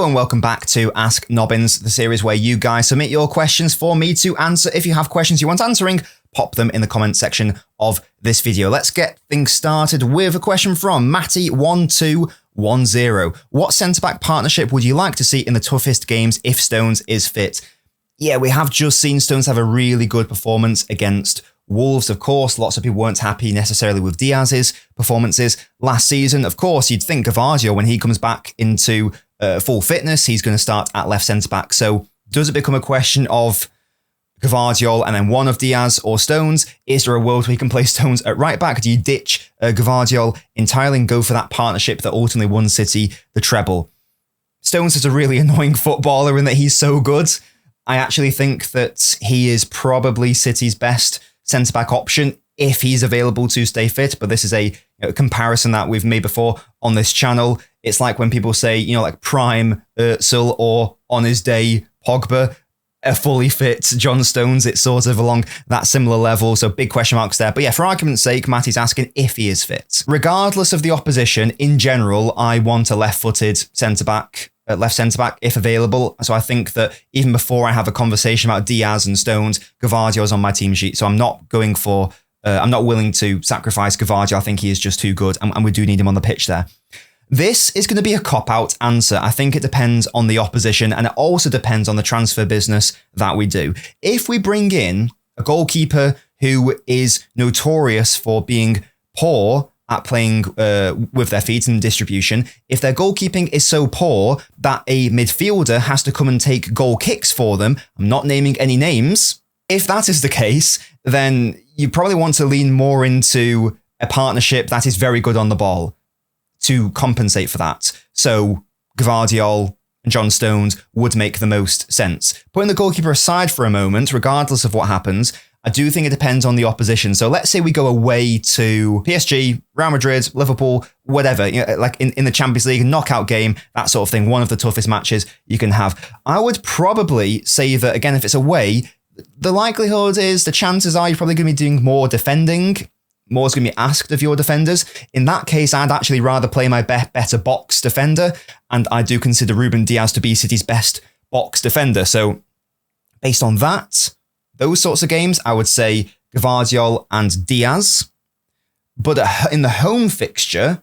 Hello and welcome back to Ask Nobbins, the series where you guys submit your questions for me to answer. If you have questions you want answering, pop them in the comment section of this video. Let's get things started with a question from Matty1210. What centre-back partnership would you like to see in the toughest games if Stones is fit? Yeah, we have just seen Stones have a really good performance against Wolves. Of course, lots of people weren't happy necessarily with Diaz's performances last season. Of course, you'd think Guardiola, when he comes back into full fitness, he's going to start at left centre-back. So does it become a question of Guardiola and then one of Diaz or Stones? Is there a world where he can play Stones at right-back? Do you ditch Guardiola entirely and go for that partnership that ultimately won City the treble? Stones is a really annoying footballer in that he's so good. I actually think that he is probably City's best centre-back option if he's available to stay fit. But this is a comparison that we've made before on this channel. It's like when people say, like prime Özil or on his day Pogba, a fully fit John Stones. It's sort of along that similar level. So big question marks there. But yeah, for argument's sake, Matty's asking if he is fit. Regardless of the opposition, in general, I want a left-footed centre-back, left centre-back if available. So I think that even before I have a conversation about Diaz and Stones, Guardiola's on my team sheet. So I'm not going for, I'm not willing to sacrifice Guardiola. I think he is just too good. And we do need him on the pitch there. This is going to be a cop-out answer. I think it depends on the opposition, and it also depends on the transfer business that we do. If we bring in a goalkeeper who is notorious for being poor at playing with their feet and distribution, if their goalkeeping is so poor that a midfielder has to come and take goal kicks for them, I'm not naming any names. If that is the case, then you probably want to lean more into a partnership that is very good on the ball to compensate for that. So Guardiola and John Stones would make the most sense. Putting the goalkeeper aside for a moment, regardless of what happens, I do think it depends on the opposition. So let's say we go away to PSG, Real Madrid, Liverpool, whatever, like in the Champions League, knockout game, that sort of thing, one of the toughest matches you can have. I would probably say that, again, if it's away, the likelihood is, the chances are you're probably going to be doing more defending. More is going to be asked of your defenders. In that case, I'd actually rather play my better box defender, and I do consider Ruben Diaz to be City's best box defender. So based on that, those sorts of games, I would say Guardiola and Diaz. But in the home fixture,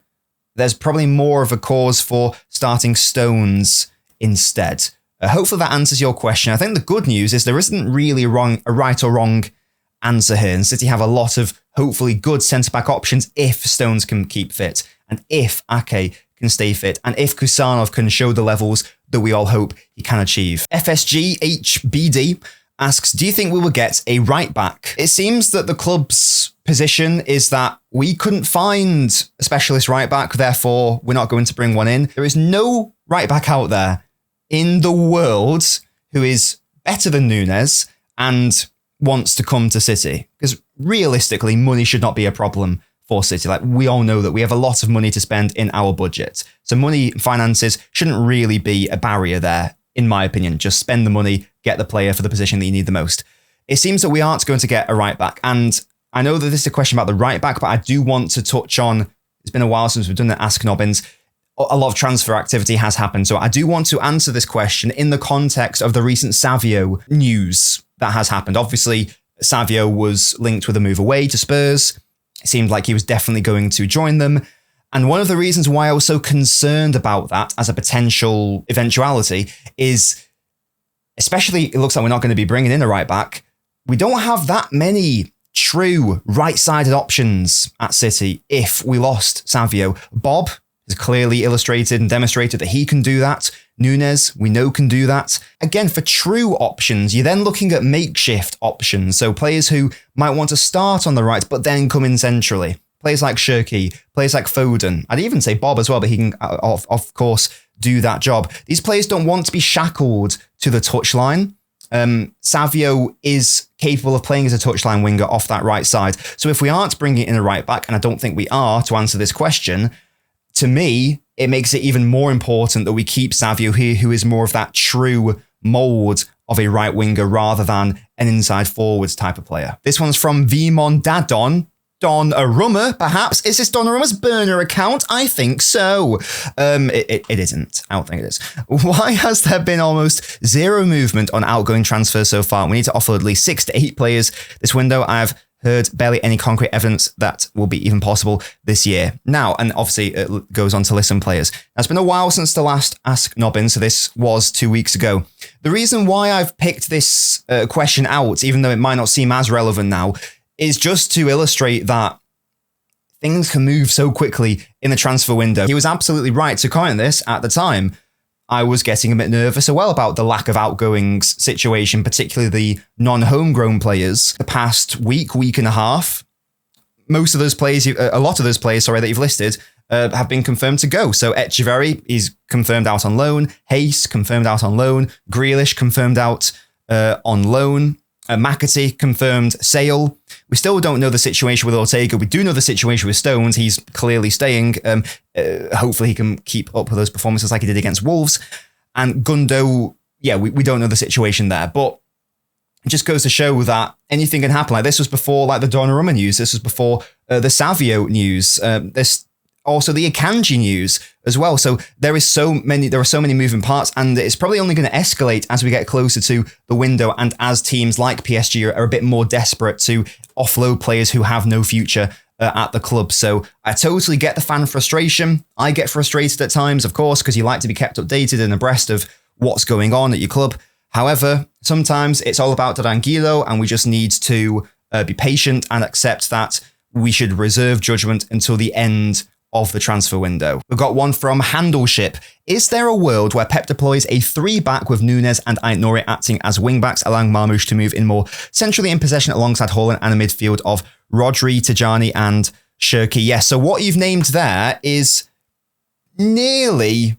there's probably more of a cause for starting Stones instead. Hopefully that answers your question. I think the good news is there isn't really a right or wrong answer here, and City have a lot of hopefully good centre-back options if Stones can keep fit, and if Ake can stay fit, and if Kusanov can show the levels that we all hope he can achieve. FSGHBD asks, do you think we will get a right-back? It seems that the club's position is that we couldn't find a specialist right-back, therefore we're not going to bring one in. There is no right-back out there in the world who is better than Núñez and wants to come to City, because realistically, money should not be a problem for City. Like, we all know that we have a lot of money to spend in our budget. So money, finances shouldn't really be a barrier there, in my opinion. Just spend the money, get the player for the position that you need the most. It seems that we aren't going to get a right back. And I know that this is a question about the right back, but I do want to touch on, it's been a while since we've done the Ask Nobbins. A lot of transfer activity has happened. So I do want to answer this question in the context of the recent Savio news that has happened. Obviously, Savio was linked with a move away to Spurs. It seemed like he was definitely going to join them. And one of the reasons why I was so concerned about that as a potential eventuality is, especially it looks like we're not going to be bringing in a right back, we don't have that many true right-sided options at City if we lost Savio. Bob has clearly illustrated and demonstrated that he can do that. Núñez, we know, can do that. Again, for true options, you're then looking at makeshift options. So players who might want to start on the right, but then come in centrally. Players like Shirky, players like Foden. I'd even say Bob as well, but he can, of course, do that job. These players don't want to be shackled to the touchline. Savio is capable of playing as a touchline winger off that right side. So if we aren't bringing in a right back, and I don't think we are to answer this question, to me, it makes it even more important that we keep Savio here, who is more of that true mould of a right winger rather than an inside forwards type of player. This one's from Vimon Dadon. Donnarumma, perhaps? Is this Donnarumma's burner account? I think so. It isn't. I don't think it is. Why has there been almost zero movement on outgoing transfers so far? We need to offload at least 6 to 8 players this window. I've heard barely any concrete evidence that will be even possible this year. Now, and obviously it goes on to list some players. Now, it's been a while since the last Ask Nobbins, so this was 2 weeks ago. The reason why I've picked this question out, even though it might not seem as relevant now, is just to illustrate that things can move so quickly in the transfer window. He was absolutely right to comment this at the time. I was getting a bit nervous as well about the lack of outgoings situation, particularly the non-homegrown players. The past week and a half, most of those players, a lot of those players, that you've listed, have been confirmed to go. So Echeverry is confirmed out on loan. Hayes confirmed out on loan. Grealish confirmed out on loan. McAtee confirmed sale. We still don't know the situation with Ortega. We do know the situation with Stones. He's clearly staying. Hopefully he can keep up with those performances like he did against Wolves. And Gundo, we don't know the situation there. But it just goes to show that anything can happen. Like, this was before the Donnarumma news. This was before the Savio news. This also the Akanji news as well. So there are so many moving parts, and it's probably only going to escalate as we get closer to the window and as teams like PSG are a bit more desperate to offload players who have no future at the club. So I totally get the fan frustration. I get frustrated at times, of course, because you like to be kept updated and abreast of what's going on at your club. However, sometimes it's all about the tranquilo, and we just need to be patient and accept that we should reserve judgment until the end of the transfer window. We've got one from Handleship. Is there a world where Pep deploys a 3-back with Núñez and Ait-Nouri acting as wing-backs, allowing Marmoush to move in more centrally in possession alongside Haaland, and a midfield of Rodri, Tajani and Shirky? Yes, so what you've named there is nearly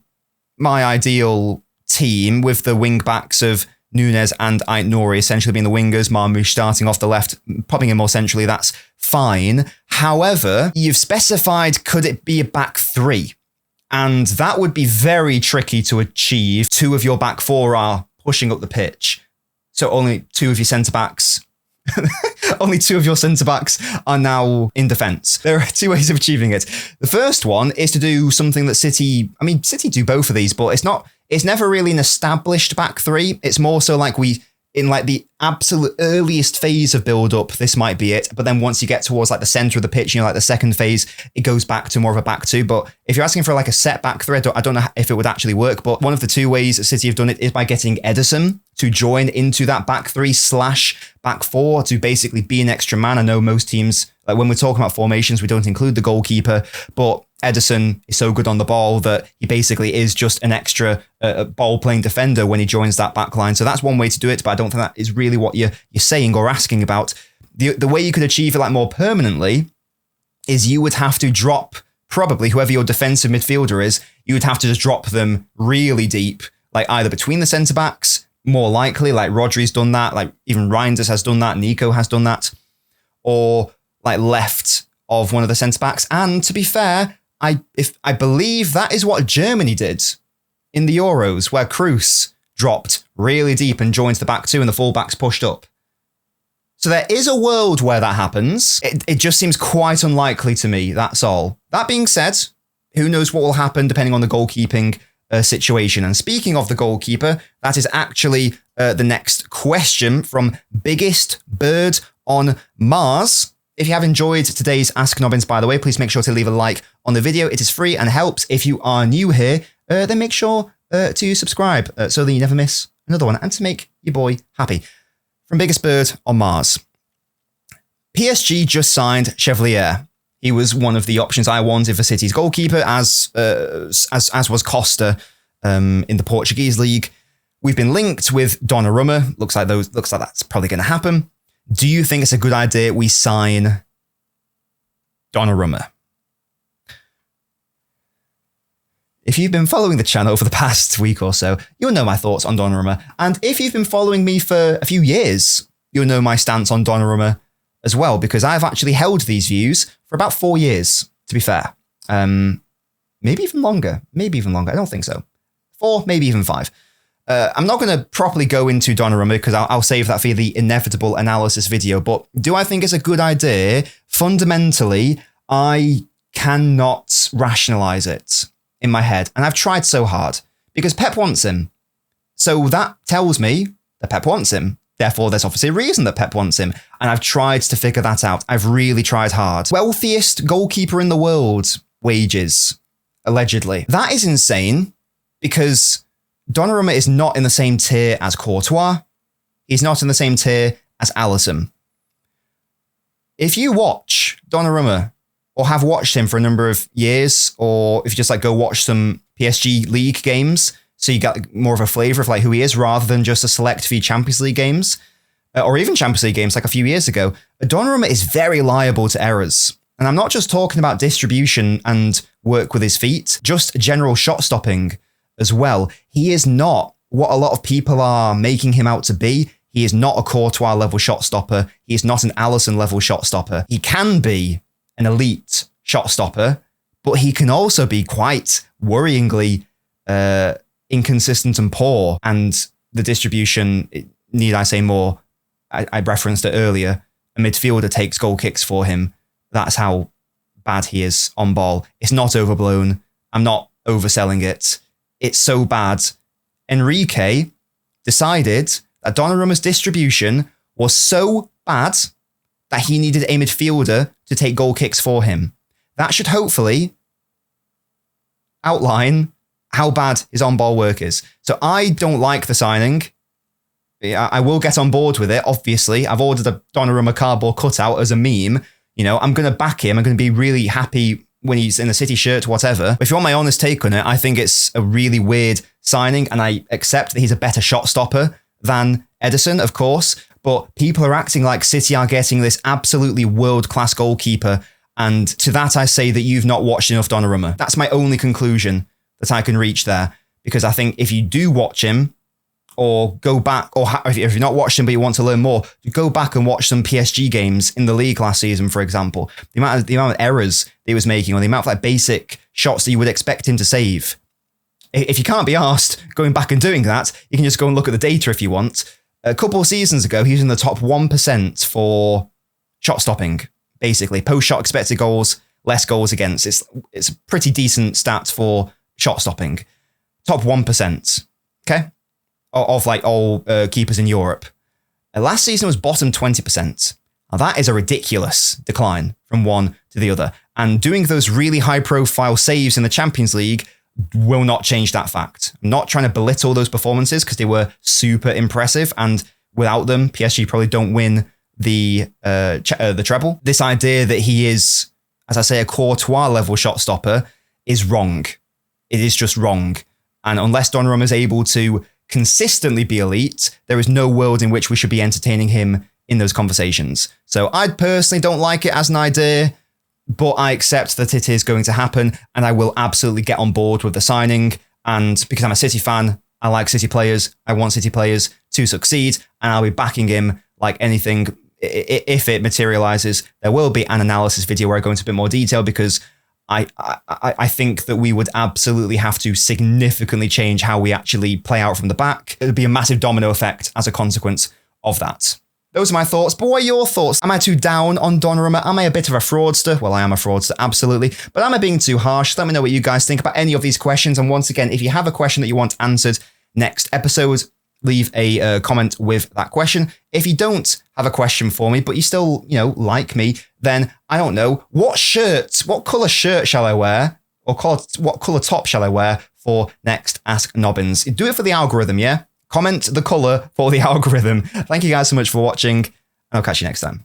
my ideal team, with the wing-backs of Núñez and Ait-Nouri essentially being the wingers, Marmoush starting off the left, popping in more centrally. That's fine. However, you've specified, could it be a back 3? And that would be very tricky to achieve. 2 of your back 4 are pushing up the pitch. So only 2 of your centre-backs only 2 of your centre-backs are now in defence. There are 2 ways of achieving it. The first one is to do something that City do both of these, but it's never really an established back 3. It's more so like in the absolute earliest phase of build-up, this might be it. But then once you get towards the centre of the pitch, the second phase, it goes back to more of a back 2. But if you're asking for a set back 3, I don't know if it would actually work. But one of the 2 ways that City have done it is by getting Ederson to join into that back 3/back 4 to basically be an extra man. I know most teams, when we're talking about formations, we don't include the goalkeeper, but Ederson is so good on the ball that he basically is just an extra ball-playing defender when he joins that back line. So that's one way to do it, but I don't think that is really what you're saying or asking about. The way you could achieve it more permanently is you would have to drop, probably whoever your defensive midfielder is, you would have to just drop them really deep, either between the centre-backs, more likely, Rodri's done that, even Reinders has done that, Nico has done that, or left of one of the centre-backs. And to be fair, I believe that is what Germany did in the Euros, where Kroos dropped really deep and joined the back 2 and the full-backs pushed up. So there is a world where that happens. It just seems quite unlikely to me, that's all. That being said, who knows what will happen depending on the goalkeeping situation. And speaking of the goalkeeper, that is actually the next question from Biggest Bird on Mars. If you have enjoyed today's Ask Nobbins, by the way, please make sure to leave a like on the video. It is free and helps. If you are new here, then make sure to subscribe so that you never miss another one and to make your boy happy. From Biggest Bird on Mars. PSG just signed Chevalier. He was one of the options I wanted for City's goalkeeper, as was Costa in the Portuguese league. We've been linked with Donnarumma. Looks like that's probably going to happen. Do you think it's a good idea we sign Donnarumma? If you've been following the channel for the past week or so, you'll know my thoughts on Donnarumma. And if you've been following me for a few years, you'll know my stance on Donnarumma as well, because I've actually held these views for about 4 years, to be fair. Maybe even longer. I don't think so. 4, maybe even 5. I'm not going to properly go into Donnarumma because I'll save that for the inevitable analysis video. But do I think it's a good idea? Fundamentally, I cannot rationalize it in my head. And I've tried so hard because Pep wants him. So that tells me that Pep wants him. Therefore, there's obviously a reason that Pep wants him. And I've tried to figure that out. I've really tried hard. Wealthiest goalkeeper in the world, wages, allegedly. That is insane because Donnarumma is not in the same tier as Courtois. He's not in the same tier as Alisson. If you watch Donnarumma or have watched him for a number of years, or if you just like go watch some PSG League games, so you get more of a flavour of like who he is rather than just a select few Champions League games, or even Champions League games like a few years ago, Donnarumma is very liable to errors. And I'm not just talking about distribution and work with his feet, just general shot stopping as well. He is not what a lot of people are making him out to be. He is not a Courtois level shot stopper. He is not an Alisson level shot stopper. He can be an elite shot stopper, but he can also be quite worryingly inconsistent and poor. And the distribution, need I say more? I referenced it earlier. A midfielder takes goal kicks for him. That's how bad he is on ball. It's not overblown. I'm not overselling it. It's so bad. Enrique decided that Donnarumma's distribution was so bad that he needed a midfielder to take goal kicks for him. That should hopefully outline how bad his on-ball work is. So I don't like the signing. I will get on board with it, obviously. I've ordered a Donnarumma cardboard cutout as a meme. You know, I'm going to back him. I'm going to be really happy when he's in a City shirt, whatever. If you want my honest take on it, I think it's a really weird signing, and I accept that he's a better shot stopper than Ederson, of course, but people are acting like City are getting this absolutely world-class goalkeeper, and to that I say that you've not watched enough Donnarumma. That's my only conclusion that I can reach there, because I think if you do watch him, or go back, or if you've not watched him but you want to learn more, you go back and watch some PSG games in the league last season, for example. The amount of errors that he was making, or the amount of like basic shots that you would expect him to save. If you can't be asked going back and doing that, you can just go and look at the data if you want. A couple of seasons ago, he was in the top 1% for shot stopping, basically. Post-shot expected goals, less goals against. It's a pretty decent stat for shot stopping. Top 1%, okay? Of like all keepers in Europe. Last season was bottom 20%. Now that is a ridiculous decline from one to the other. And doing those really high profile saves in the Champions League will not change that fact. I'm not trying to belittle those performances because they were super impressive, and without them, PSG probably don't win the treble. This idea that he is, as I say, a Courtois level shot stopper is wrong. It is just wrong. And unless Donnarumma is able to consistently be elite, there is no world in which we should be entertaining him in those conversations. So I personally don't like it as an idea, but I accept that it is going to happen, and I will absolutely get on board with the signing. And because I'm a City fan, I like City players, I want City players to succeed, and I'll be backing him like anything. If it materializes, there will be an analysis video where I go into a bit more detail, because I think that we would absolutely have to significantly change how we actually play out from the back. It would be a massive domino effect as a consequence of that. Those are my thoughts, but what are your thoughts? Am I too down on Donnarumma? Am I a bit of a fraudster? Well, I am a fraudster, absolutely. But am I being too harsh? Let me know what you guys think about any of these questions. And once again, if you have a question that you want answered next episode, leave a comment with that question. If you don't have a question for me, but you still, like me, then I don't know, what colour shirt shall I wear? Or what colour top shall I wear for next Ask Nobbins? Do it for the algorithm, yeah? Comment the colour for the algorithm. Thank you guys so much for watching, and I'll catch you next time.